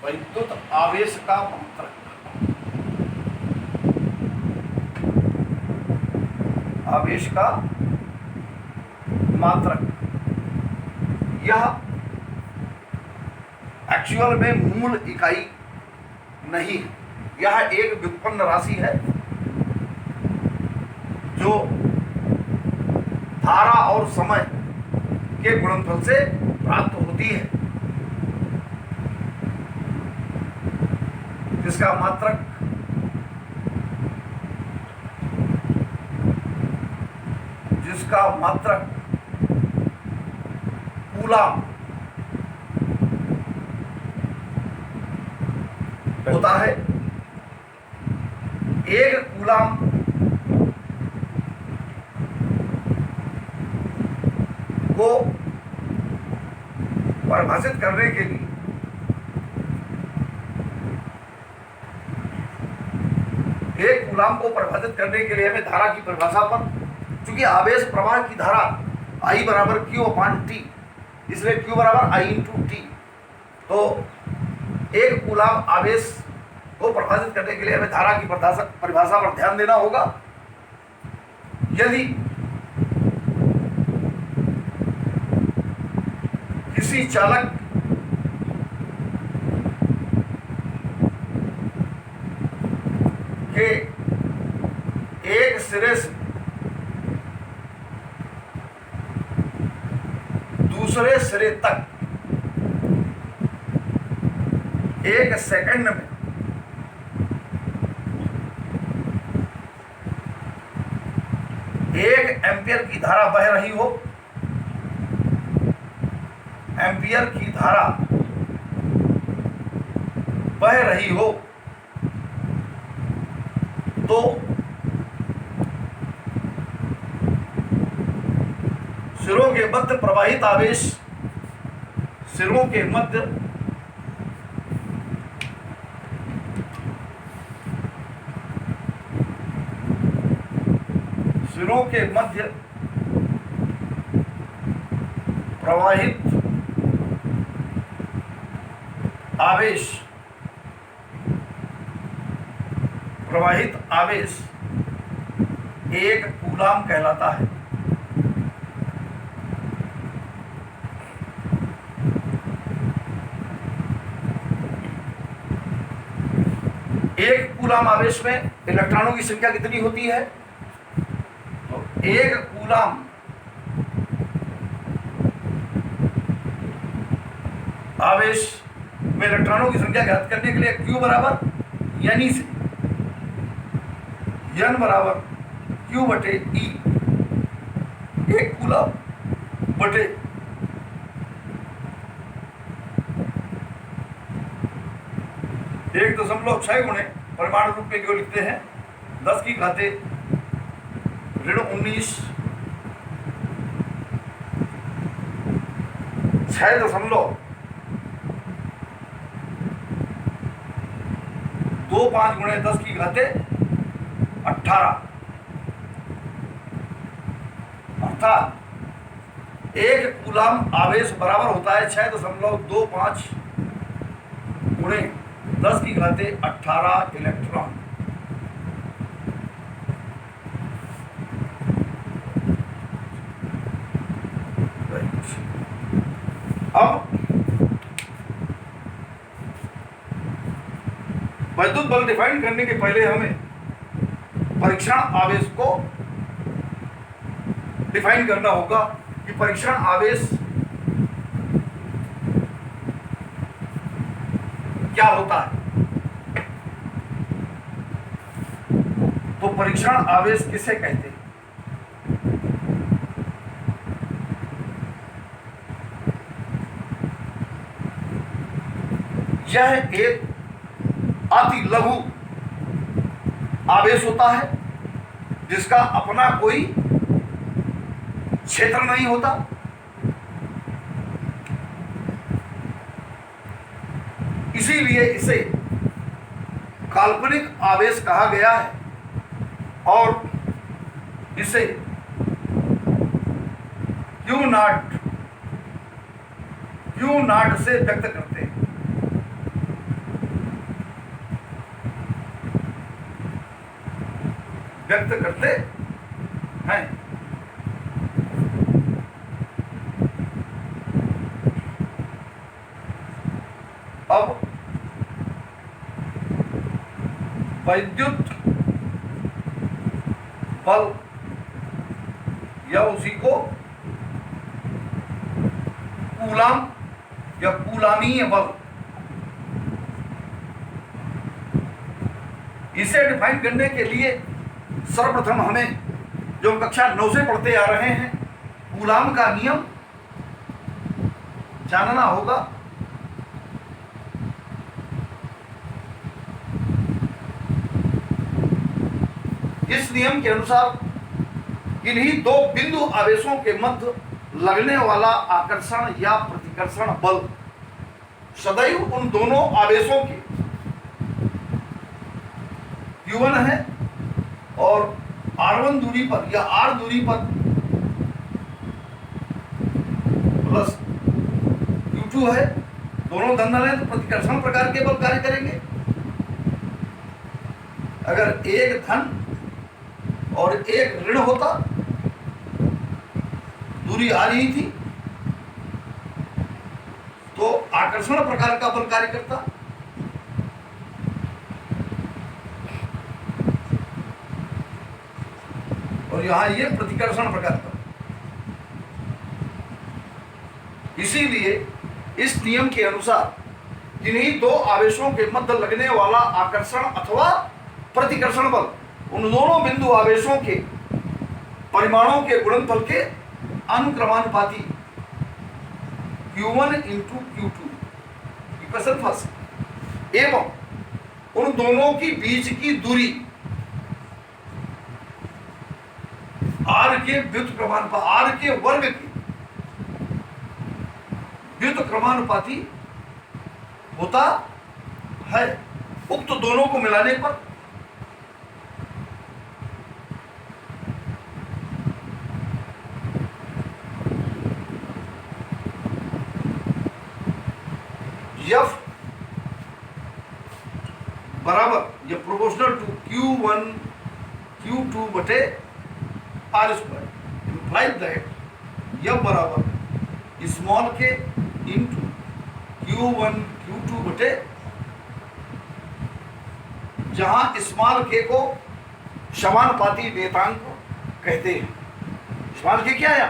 वैद्युत आवेश का मात्रक, आवेश का मात्रक, यह एक्चुअल में मूल इकाई नहीं है, यह एक व्युत्पन्न राशि है जो धारा और समय के गुणनफल से प्राप्त होती है, जिसका मात्रक कूलाम होता है। एक कूलाम को परिभाषित करने के लिए हमें धारा की परिभाषा पर, चूंकि आवेश प्रवाह की धारा I बराबर Q/T, इसलिए Q बराबर I/T, तो एक कूलाम आवेश को परिभाषित करने के लिए हमें धारा की परिभाषा पर ध्यान देना होगा। यदि किसी चालक के एक सिरे से दूसरे सिरे तक एक सेकंड में 1 एम्पियर की धारा बह रही हो, एम्पियर की धारा बह रही हो, तो सिरों के मध्य प्रवाहित आवेश, सिरों के मध्य प्रवाहित आवेश 1 कूलाम कहलाता है। एक कूलाम आवेश में इलेक्ट्रॉनों की संख्या कितनी होती है? तो 1 कूलाम आवेश में इलेक्ट्रॉनों की संख्या ज्ञात करने के लिए Q बराबर यानी से N बराबर Q/E, 1 कूलाम बटे 1.6 गुणे परमाणु रूप में क्यों लिखते हैं 10 की घाते -19 6.25 गुणे 10 की घाते 18, अर्थात 1 कूलाम आवेश बराबर होता है 6.25 गुणे 10 की घाते 18 इलेक्ट्रॉन। अब वैद्युत बल डिफाइन करने के पहले हमें परीक्षण आवेश को डिफाइन करना होगा कि परीक्षण आवेश क्या होता है। तो परीक्षण आवेश किसे कहते हैं? यह एक अति लघु आवेश होता है जिसका अपना कोई क्षेत्र नहीं होता, इसीलिए इसे काल्पनिक आवेश कहा गया है और इसे Q0 से व्यक्त करते हैं। व्यक्त करते हैं। अब वैद्युत बल या उसी को कूलाम या कूलामीय बल, इसे डिफाइन करने के लिए सर्वप्रथम हमें जो कक्षा 9 से पढ़ते आ रहे हैं कूलाम का नियम जानना होगा। इस नियम के अनुसार इन्हीं दो बिंदु आवेशों के मध्य लगने वाला आकर्षण या प्रतिकर्षण बल सदैव उन दोनों आवेशों के Q1 है और R1 दूरी पर या R दूरी पर प्लस Q2 है, दोनों धन है तो प्रतिकर्षण प्रकार के बल कार्य करेंगे। अगर एक धन और एक ऋण होता, दूरी आ रही थी, तो आकर्षण प्रकार का बल कार्य करता। और यहां ये प्रतिकर्षण प्रकार का। इसीलिए इस नियम के अनुसार इन्हीं दो आवेशों के मध्य लगने वाला आकर्षण अथवा प्रतिकर्षण बल उन दोनों बिंदु आवेशों के परिमाणों के गुणनफल के अनुक्रमानुपाती Q1 into Q2 equation first एवं उन दोनों की बीच की दूरी R के व्युत्क्रमानुपाती R के वर्ग की व्युत्क्रमानुपाती होता है। उक्त दोनों को मिलाने पर F बराबर ये प्रोपोर्शनल टू Q1 Q2 बटे R square implied that F बराबर स्मॉल के इंटू Q1 Q2 बटे, जहां स्मॉल के को समानुपाती नियतांक कहते हैं। स्मॉल के क्या है?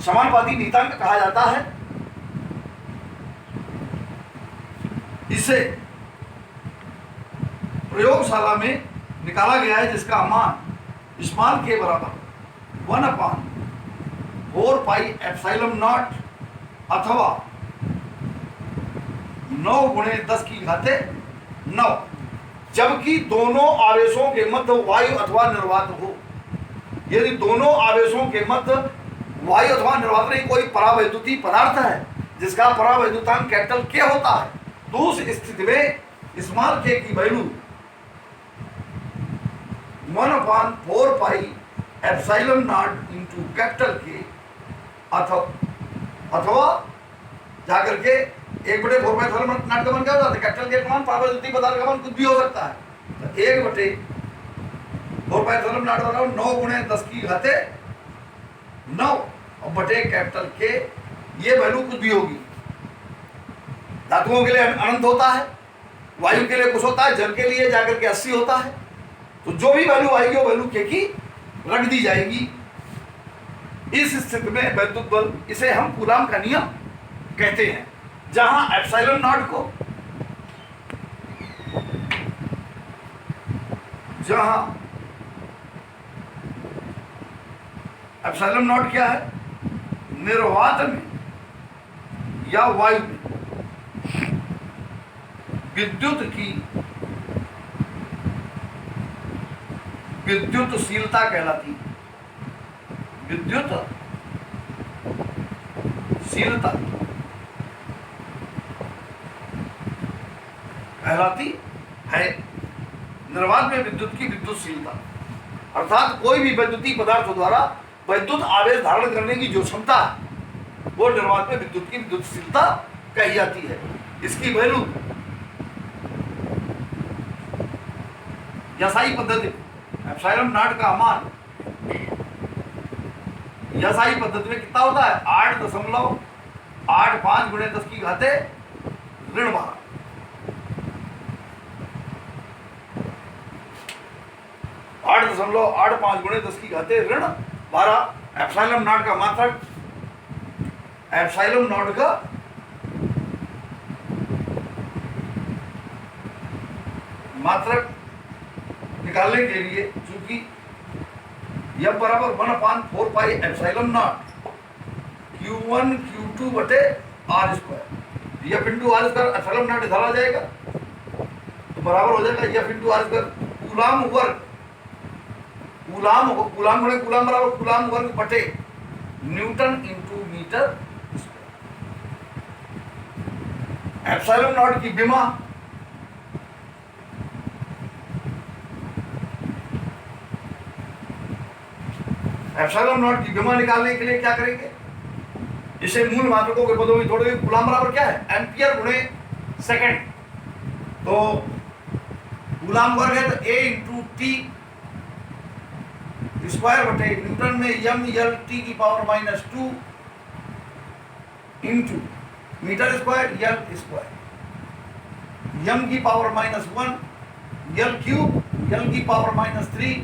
समानुपाती नियतांक कहा जाता है। इसे प्रयोगशाला में निकाला गया है जिसका मान स्मॉल के बराबर 1/4 पाई एप्सिलॉन नॉट अथवा 9 गुणे 10 की घाते 9, जबकि दोनों आवेशों के मध्य वायु अथवा निर्वात हो। यदि दोनों आवेशों के मध्य वायु अथवा निर्वात नहीं, कोई परावैद्युतीय पदार्थ है जिसका परावैद्युतांक कैपिटल के होता है, तो उस स्थिति में स्मॉल के की value 1/4 pi epsilon not into capital के अथवा जाकर के 1/4 पाई एप्सिलॉन नॉट का मान क्या होता है? कैपिटल के मान परावैद्युतीय पदार्थ का मान कुछ भी हो सकता है। तो 1/4 पाई एप्सिलॉन नॉट बराबर 9 गुणे 10 की घाते 9 और बटे कैपिटल के, ये वैल्यू कुछ भी होगी। धातुओं के लिए अनंत होता है, वायु के लिए कुछ होता है, जल के लिए जाकर के 80 होता है। तो जो भी वैल्यू आएगी वो वैल्यू के की रख दी जाएगी। इस स्थिति में वैद्युत बल, इसे हम कूलाम का नियम कहते हैं। जहां एप्सिलॉन नॉट को, जहां एप्सिलॉन नॉट क्या है? निर्वात में या वायु में विद्युत की विद्युतशीलता कहलाती है। विद्युतशीलता कहलाती है। निर्वात में विद्युत की विद्युतशीलता अर्थात कोई भी वैद्युतीय पदार्थ द्वारा वैद्युत आवेश धारण करने की जो क्षमता है वो निर्वात में विद्युत की विद्युतशीलता कही जाती है। इसकी वैल्यू यासाई पद्धति एप्सिलॉन नॉट का मान एसआई पद्धति में कितना होता है? 8.85 गुणे 10 की घाते ऋण 12। 8.85 गुणे 10 की घाते ऋण 12 एप्सिलॉन नॉट का मात्रक। एप्सिलॉन नॉट का मात्रक निकालने के लिए चूंकि यह बराबर 1/4 pi epsilon not Q1 Q2 बटे R स्क्वायर। F into R square epsilon naught इधर आ जाएगा तो बराबर हो जाएगा F into R square coulomb वर्ग। कूलाम गुणे कूलाम बराबर कूलाम वर्ग बटे newton into metre square. Epsilon naught की विमा एप्सिलॉन नॉट की विमा निकालने के लिए क्या करेंगे? इसे मूल मात्रकों के पदों में तोड़ेंगे। कूलाम बराबर क्या है? एम्पियर गुणे सेकंड। तो कूलाम वर्ग है तो A इंटू टी स्क्वायर बटे न्यूटन में M/L की power -2 into metre square L square. M की पावर -1 L क्यूब L की पावर -3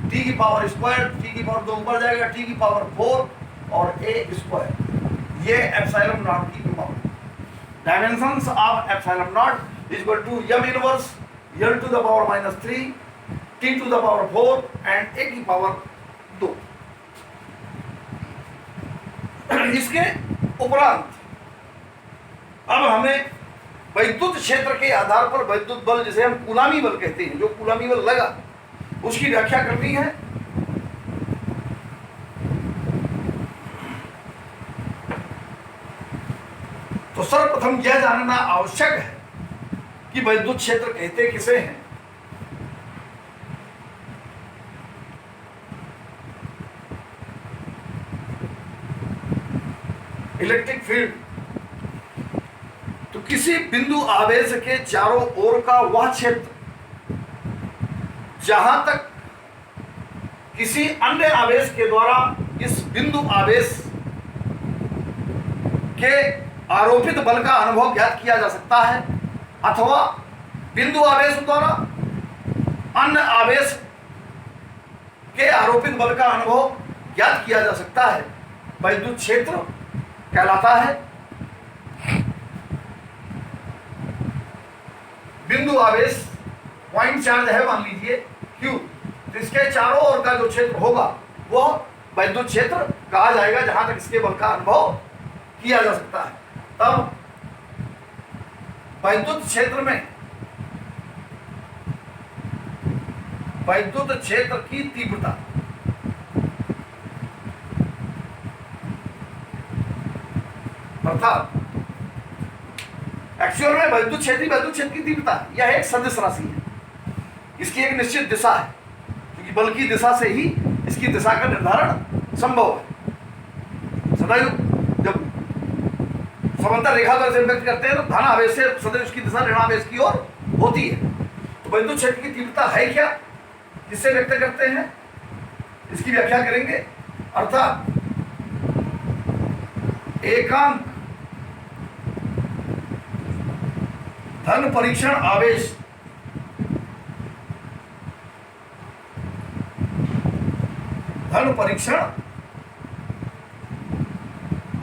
T की पावर स्क्वायर T की पावर 2 ऊपर जाएगा T की पावर 4 और A स्क्वायर। ये एप्सिलॉन नॉट की power. Dimensions of epsilon naught is equal to M inverse L to the power -3 T to the power 4 and A की power 2। इसके उपरांत अब हमें वैद्युत क्षेत्र के आधार पर वैद्युत बल जिसे हम कूलामी बल कहते हैं, जो कूलामी बल लगा उसकी व्याख्या करनी है। तो सर्वप्रथम यह जानना आवश्यक है कि वैद्युत क्षेत्र कहते किसे हैं। इलेक्ट्रिक फील्ड तो किसी बिंदु आवेश के चारों ओर का वह क्षेत्र जहां तक किसी अन्य आवेश के द्वारा इस बिंदु आवेश के आरोपित बल का अनुभव ज्ञात किया जा सकता है अथवा बिंदु आवेश द्वारा अन्य आवेश के आरोपित बल का अनुभव ज्ञात किया जा सकता है, वैद्युत क्षेत्र कहलाता है। बिंदु आवेश पॉइंट चार्ज है मान लीजिए Q, तो इसके चारों ओर का जो क्षेत्र होगा वह वैद्युत क्षेत्र कहा जाएगा जहां तक इसके बल का अनुभव किया जा सकता है। तब वैद्युत क्षेत्र की तीव्रता अर्थात एक्चुअल में वैद्युत क्षेत्र की तीव्रता यह एक सदिश राशि है। इसकी एक निश्चित दिशा है क्योंकि बल की दिशा से ही इसकी दिशा का निर्धारण संभव है। सदैव जब समांतर रेखा पर से व्यक्त करते हैं तो धन आवेश से सदैव उसकी दिशा ऋण आवेश की ओर होती है। तो वैद्युत क्षेत्र की तीव्रता है क्या, किससे व्यक्त करते हैं, इसकी व्याख्या करेंगे। अर्थात एकांक धन परीक्षण आवेश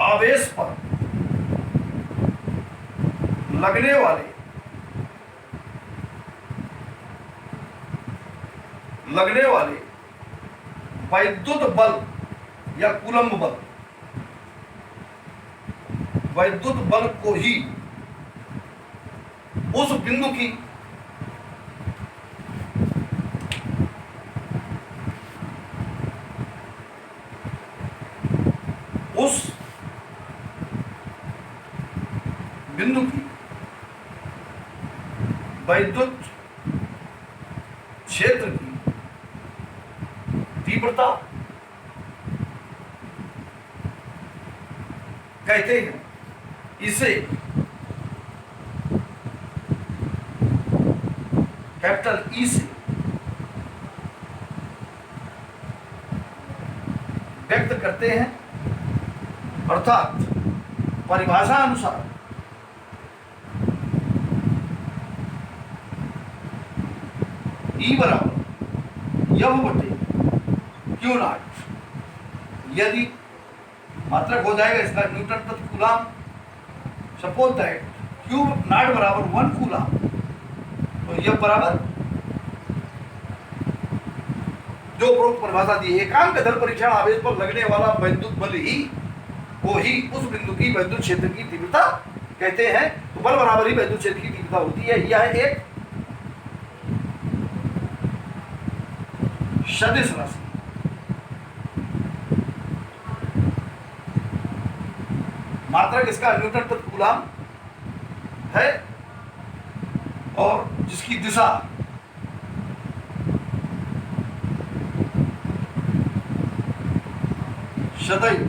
आवेश पर लगने वाले वैद्युत बल या कूलम्ब बल, वैद्युत बल को ही उस बिंदु की वैद्युत क्षेत्र की तीव्रता कहते हैं। इसे कैपिटल ई से व्यक्त करते हैं, अर्थात परिभाषा अनुसार E बराबर यव बटे क्यू नॉट, यदि मात्रक हो जाएगा इसका न्यूटन प्रति coulomb, suppose that Q not बराबर 1 कूलाम, तो यह बराबर जो उपरोक्त परिभाषा दी, एकांक धन परीक्षण आवेश पर लगने वाला वैद्युत बल ही को ही उस बिंदु की वैद्युत क्षेत्र की तीव्रता कहते हैं। तो बल बराबर ही वैद्युत क्षेत्र की तीव्रता होती है। यह एक सदिश राशि, मात्रक इसका न्यूटन प्रति कूलाम है और जिसकी दिशा सदैव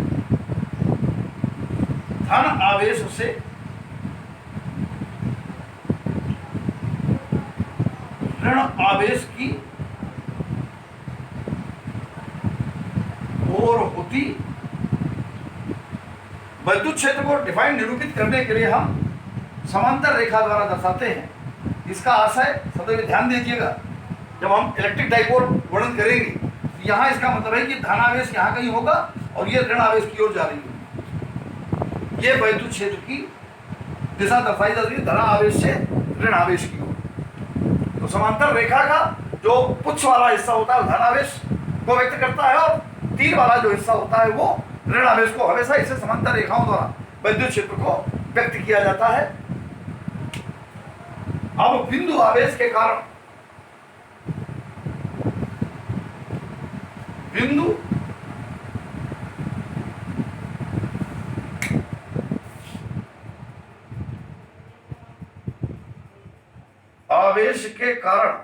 धन आवेश से ऋण आवेश की ओर होती। वैद्युत क्षेत्र को डिफाइन निरूपित करने के लिए हम समांतर रेखा द्वारा दर्शाते हैं। इसका आशय सदैव ध्यान दीजिएगा, जब हम इलेक्ट्रिक डाइपोल वर्णन करेंगे तो यहाँ इसका मतलब है कि धन आवेश यहाँ कहीं होगा और ये ऋण आवेश की ओर जा रही होगी। ये वैद्युत क्षेत्र की दिशा दर्शाई जाती है, धन आवेश से ऋण आवेश की ओर। तो समांतर रेखा का जो पुच्छ वाला हिस्सा होता है धन आवेश को व्यक्त करता है और तीर वाला जो हिस्सा होता है वो ऋण आवेश को, हमेशा इसे समांतर रेखाओं द्वारा वैद्युत क्षेत्र को व्यक्त किया जाता है। अब बिंदु आवेश के कारण बिंदु आवेश के कारण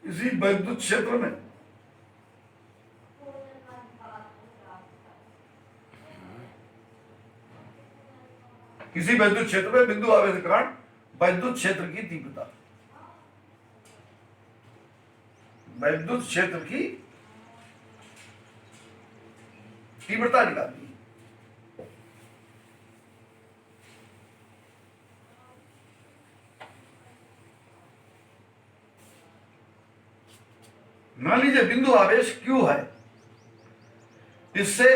इसी वैद्युत क्षेत्र में किसी वैद्युत क्षेत्र में बिंदु आवेश के कारण वैद्युत क्षेत्र की तीव्रता, वैद्युत क्षेत्र की तीव्रता निकालनी। मान लीजिए बिंदु आवेश Q है, इससे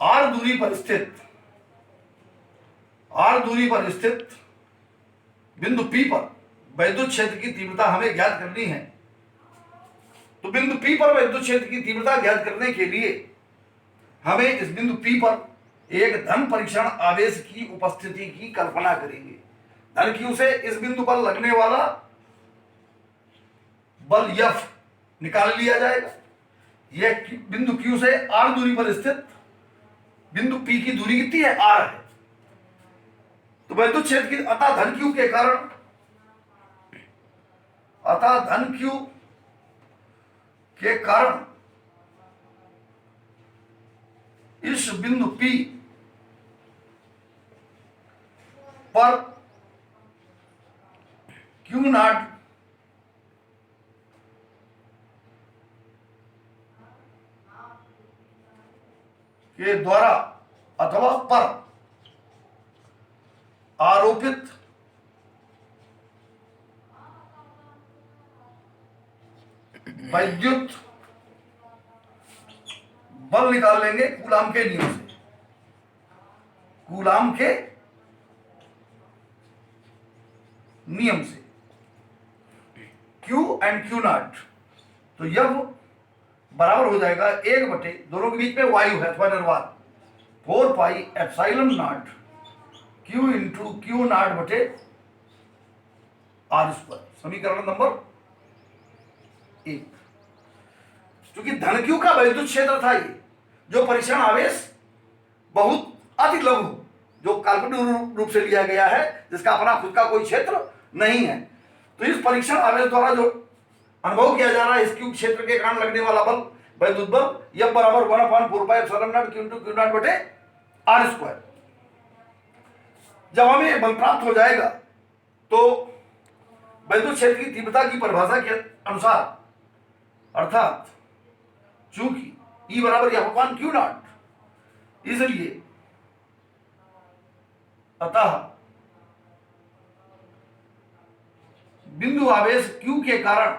R दूरी पर स्थित बिंदु P पर वैद्युत क्षेत्र की तीव्रता हमें ज्ञात करनी है। तो बिंदु P पर वैद्युत क्षेत्र की तीव्रता ज्ञात करने के लिए हमें इस बिंदु P पर एक धन परीक्षण आवेश की उपस्थिति की कल्पना करेंगे। धन Q से इस बिंदु पर लगने वाला बल F निकाल लिया जाएगा। यह बिंदु Q से R दूरी पर स्थित बिंदु P की दूरी कितनी है? R है। तो वैद्युत क्षेत्र की अतः धन Q के कारण इस बिंदु P पर Q नॉट के द्वारा अथवा पर आरोपित वैद्युत बल निकाल लेंगे कूलाम के नियम से। कूलाम के नियम से Q एंड Q नॉट, तो यह बराबर हो जाएगा 1 बटे दोनों के बीच में वायु है अथवा निर्वात 4 pi epsilon not Q into Q not बटे R स्क्वायर। समीकरण नंबर 1। क्योंकि धन Q का वैद्युत क्षेत्र था ये, जो परीक्षण आवेश बहुत अति लघु जो काल्पनिक रूप से लिया गया है, जिसका अपना खुद का कोई क्षेत्र नहीं है। तो इस परीक्षण आवेश द्वारा जो अनुभव किया जा रहा है, इस Q क्षेत्र के कारण लगने वाला बल वैद्युत बल F बराबर 1/4 pi epsilon not Q into Q not बटे R स्क्वायर। जब हमें बल प्राप्त हो जाएगा तो वैद्युत क्षेत्र की तीव्रता की परिभाषा के अनुसार, अर्थात चूंकि E बराबर F अपान Q नॉट, इसलिए अतः बिंदु आवेश Q के कारण,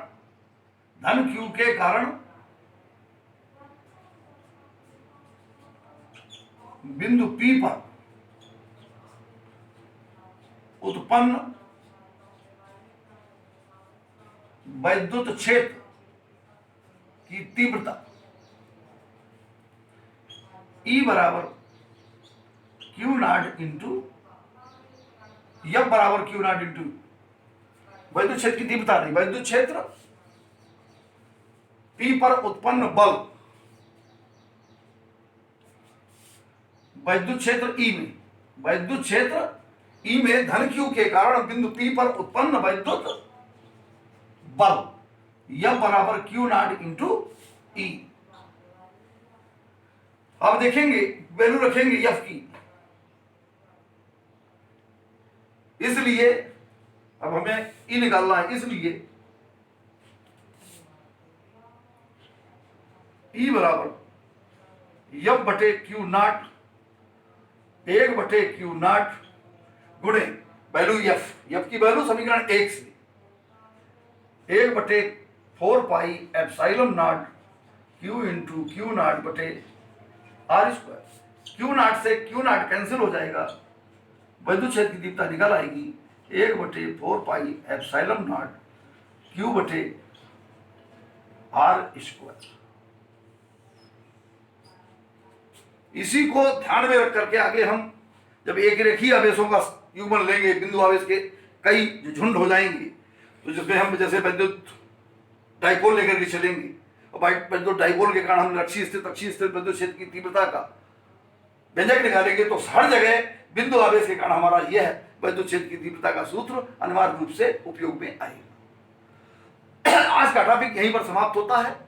धन Q के कारण बिंदु P पर उत्पन्न वैद्युत क्षेत्र की तीव्रता E बराबर Q नॉट इंटू F बराबर Q नॉट इंटू वैद्युत क्षेत्र की तीव्रता नहीं, वैद्युत क्षेत्र P पर उत्पन्न बल, वैद्युत क्षेत्र E में, वैद्युत क्षेत्र E में धन Q के कारण बिंदु P पर उत्पन्न वैद्युत बल F बराबर Q नॉट इंटू E। अब देखेंगे, वैल्यू रखेंगे F की, इसलिए अब हमें E निकालना है, इसलिए E बराबर F बटे Q नॉट 1 बटे Q नॉट गुणे वैल्यू F की वैल्यू समीकरण 1 से 1 बटे 4 pi epsilon not Q into Q not बटे R स्क्वायर। Q नॉट से Q नॉट कैंसिल हो जाएगा, वैद्युत क्षेत्र की तीव्रता निकल आएगी 1 बटे 4 पाई एप्सिलॉन नॉट Q बटे R स्क्वायर। इसी को ध्यान में रख करके आगे हम जब एक रेखीय आवेशों का युग्मन लेंगे, बिंदु आवेश के कई झुंड हो जाएंगे, तो जिसमें हम जैसे विद्युत डाइपोल लेकर के चलेंगे, और विद्युत डाइपोल के कारण हम अक्षीय स्थित विद्युत क्षेत्र की तीव्रता का व्यंजक निकालेंगे, तो हर जगह बिंदु आवेश के कारण हमारा यह विद्युत क्षेत्र की तीव्रता का सूत्र अनिवार्य रूप से उपयोग में आएगा। आज का टॉपिक यहीं पर समाप्त होता है।